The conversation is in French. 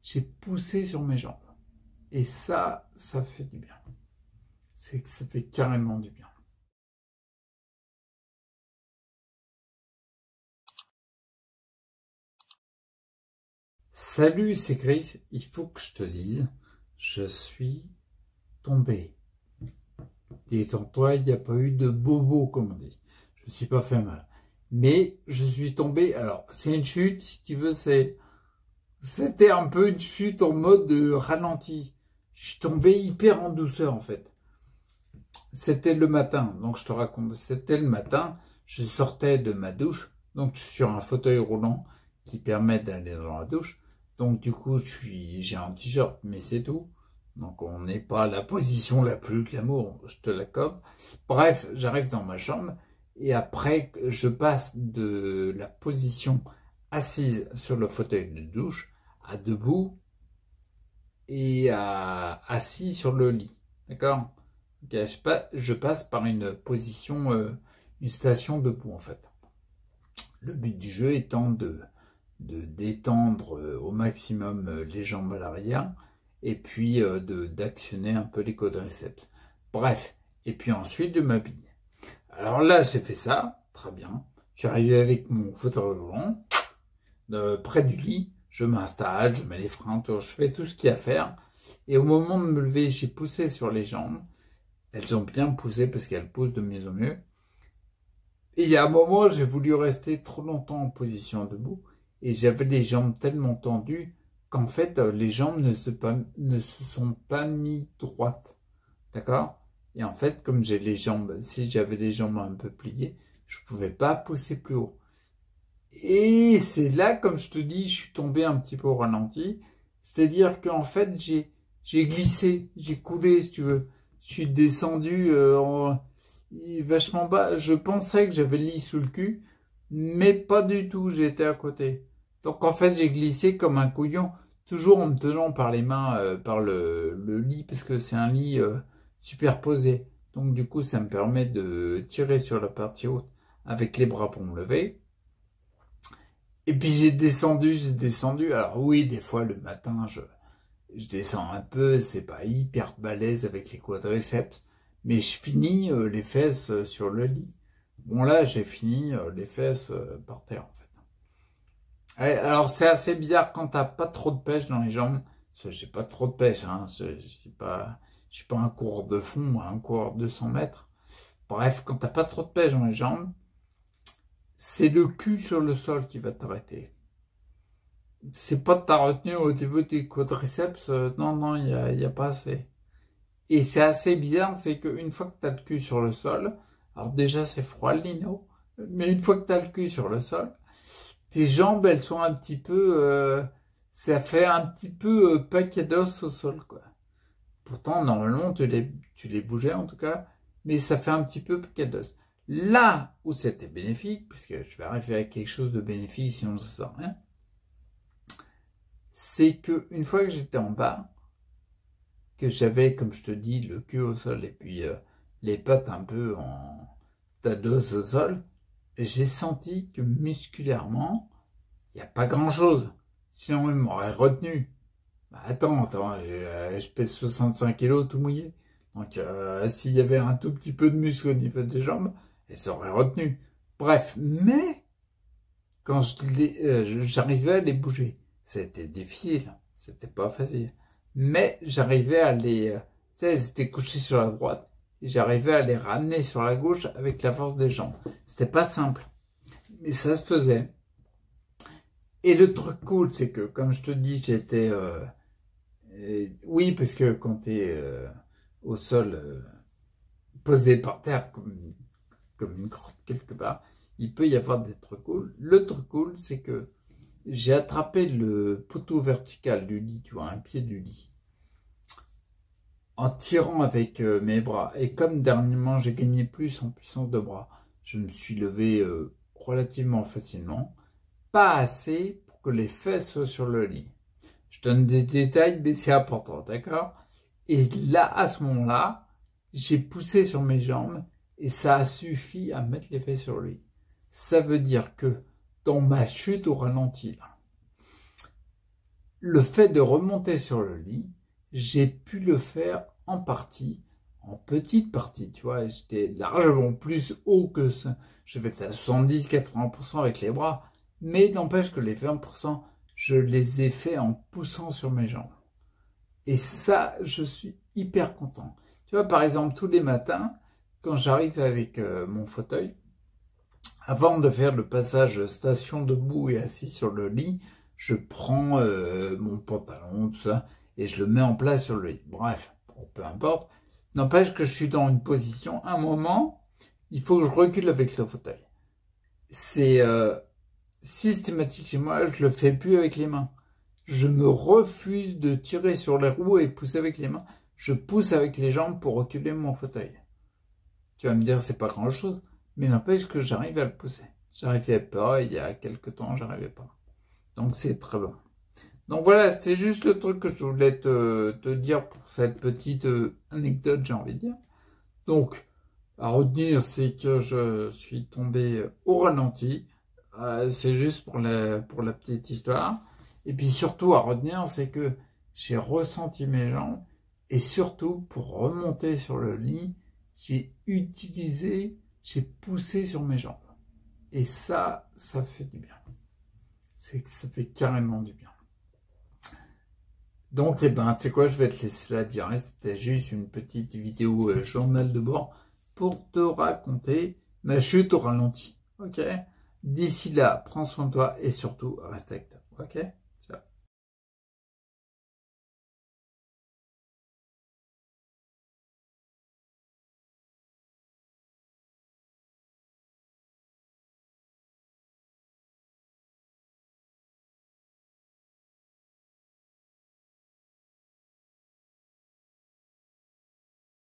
j'ai poussé sur mes jambes. Et ça fait du bien. C'est que ça fait carrément du bien. Salut, c'est Chris. Il faut que je te dise, je suis tombé. Détends-toi, il n'y a pas eu de bobo, comme on dit. Je ne suis pas fait mal. Mais je suis tombé. Alors, c'est une chute, si tu veux, c'était un peu une chute en mode ralenti. Je suis tombé hyper en douceur, en fait. C'était le matin, donc je te raconte. C'était le matin, je sortais de ma douche. Donc, je suis sur un fauteuil roulant qui permet d'aller dans la douche. Donc, du coup, j'ai un t-shirt, mais c'est tout. Donc, on n'est pas à la position la plus glamour, je te l'accorde. Bref, j'arrive dans ma chambre et après, je passe de la position assise sur le fauteuil de douche à debout et à assis sur le lit. D'accord? Okay, je passe par une position, une station debout en fait. Le but du jeu étant de détendre au maximum les jambes à l'arrière et puis d'actionner un peu les quadriceps. Bref, et puis ensuite de m'habiller. Alors là, j'ai fait ça, très bien. Je suis arrivé avec mon fauteuil roulant près du lit. Je m'installe, je mets les freins, je fais tout ce qu'il y a à faire. Et au moment de me lever, j'ai poussé sur les jambes. Elles ont bien poussé parce qu'elles poussent de mieux en mieux. Et il y a un moment, j'ai voulu rester trop longtemps en position debout. Et j'avais les jambes tellement tendues qu'en fait, les jambes ne se sont pas mis droites. D'accord? Et en fait, comme j'ai les jambes, si j'avais les jambes un peu pliées, je ne pouvais pas pousser plus haut. Et c'est là, comme je te dis, je suis tombé un petit peu au ralenti. C'est-à-dire qu'en fait, j'ai glissé, j'ai coulé, si tu veux. Je suis descendu vachement bas. Je pensais que j'avais le lit sous le cul, mais pas du tout, j'étais à côté. Donc en fait, j'ai glissé comme un couillon, toujours en me tenant par les mains, par le lit, parce que c'est un lit superposé. Donc du coup, ça me permet de tirer sur la partie haute avec les bras pour me lever. Et puis j'ai descendu. Alors oui, des fois le matin, je descends un peu, c'est pas hyper balèze avec les quadriceps, mais je finis les fesses sur le lit. Bon là, j'ai fini les fesses par terre en fait. Ouais, alors c'est assez bizarre quand t'as pas trop de pêche dans les jambes. J'ai pas trop de pêche, hein. Je suis pas un coureur de fond, un coureur de 200 mètres. Bref, quand t'as pas trop de pêche dans les jambes, c'est le cul sur le sol qui va t'arrêter. C'est pas de ta retenue au niveau des quadriceps, non, il y a pas assez. Et c'est assez bizarre, c'est qu'une fois que tu as le cul sur le sol, alors déjà c'est froid le lino, mais une fois que tu as le cul sur le sol, tes jambes elles sont un petit peu, ça fait un petit peu paquet d'os au sol quoi. Pourtant normalement tu les bougeais en tout cas, mais ça fait un petit peu paquet d'os. Là où c'était bénéfique, parce que je vais arriver à quelque chose de bénéfique sinon ça sert à rien, c'est que une fois que j'étais en bas, que j'avais, comme je te dis, le cul au sol et puis les pattes un peu en tados au sol, j'ai senti que musculairement, il n'y a pas grand-chose. Sinon, il m'aurait retenu. Bah, attends, je pèse 65 kilos tout mouillé. Donc, s'il y avait un tout petit peu de muscle au niveau des jambes, elle s'aurait retenu. Bref, mais quand j'arrivais à les bouger, c'était difficile, c'était pas facile. Mais j'arrivais à les... tu sais, elles étaient couchées sur la droite, et j'arrivais à les ramener sur la gauche avec la force des jambes. C'était pas simple, mais ça se faisait. Et le truc cool, c'est que, comme je te dis, j'étais... oui, parce que quand t'es au sol, posé par terre, comme une grotte quelque part, il peut y avoir des trucs cool. Le truc cool, c'est que j'ai attrapé le poteau vertical du lit, tu vois, un pied du lit, en tirant avec mes bras. Et comme dernièrement, j'ai gagné plus en puissance de bras, je me suis levé relativement facilement. Pas assez pour que les fesses soient sur le lit. Je donne des détails, mais c'est important, d'accord? Et là, à ce moment-là, j'ai poussé sur mes jambes et ça a suffi à mettre les fesses sur le lit. Ça veut dire que dans ma chute au ralenti, là, le fait de remonter sur le lit, j'ai pu le faire en partie, en petite partie, tu vois, j'étais largement plus haut que ça. Je vais faire 70-80% avec les bras, mais n'empêche que les 20%, je les ai fait en poussant sur mes jambes. Et ça, je suis hyper content. Tu vois, par exemple, tous les matins, quand j'arrive avec mon fauteuil, avant de faire le passage station debout et assis sur le lit, je prends mon pantalon, tout ça, et je le mets en place sur le lit. Bref, peu importe. N'empêche que je suis dans une position, un moment, il faut que je recule avec le fauteuil. C'est systématique chez moi, je le fais plus avec les mains. Je me refuse de tirer sur les roues et pousser avec les mains. Je pousse avec les jambes pour reculer mon fauteuil. Tu vas me dire, c'est pas grand chose, mais n'empêche que j'arrive à le pousser. J'arrivais pas, il y a quelques temps, j'arrivais pas. Donc c'est très bon. Donc voilà, c'était juste le truc que je voulais te dire pour cette petite anecdote, j'ai envie de dire. Donc, à retenir, c'est que je suis tombé au ralenti. C'est juste pour la petite histoire. Et puis surtout à retenir, c'est que j'ai ressenti mes jambes. Et surtout, pour remonter sur le lit, j'ai poussé sur mes jambes. Et ça fait du bien. C'est que ça fait carrément du bien. Donc, eh ben, tu sais quoi, je vais te laisser là dire. C'était juste une petite vidéo journal de bord pour te raconter ma chute au ralenti. Ok? D'ici là, prends soin de toi et surtout, reste avec toi. Ok?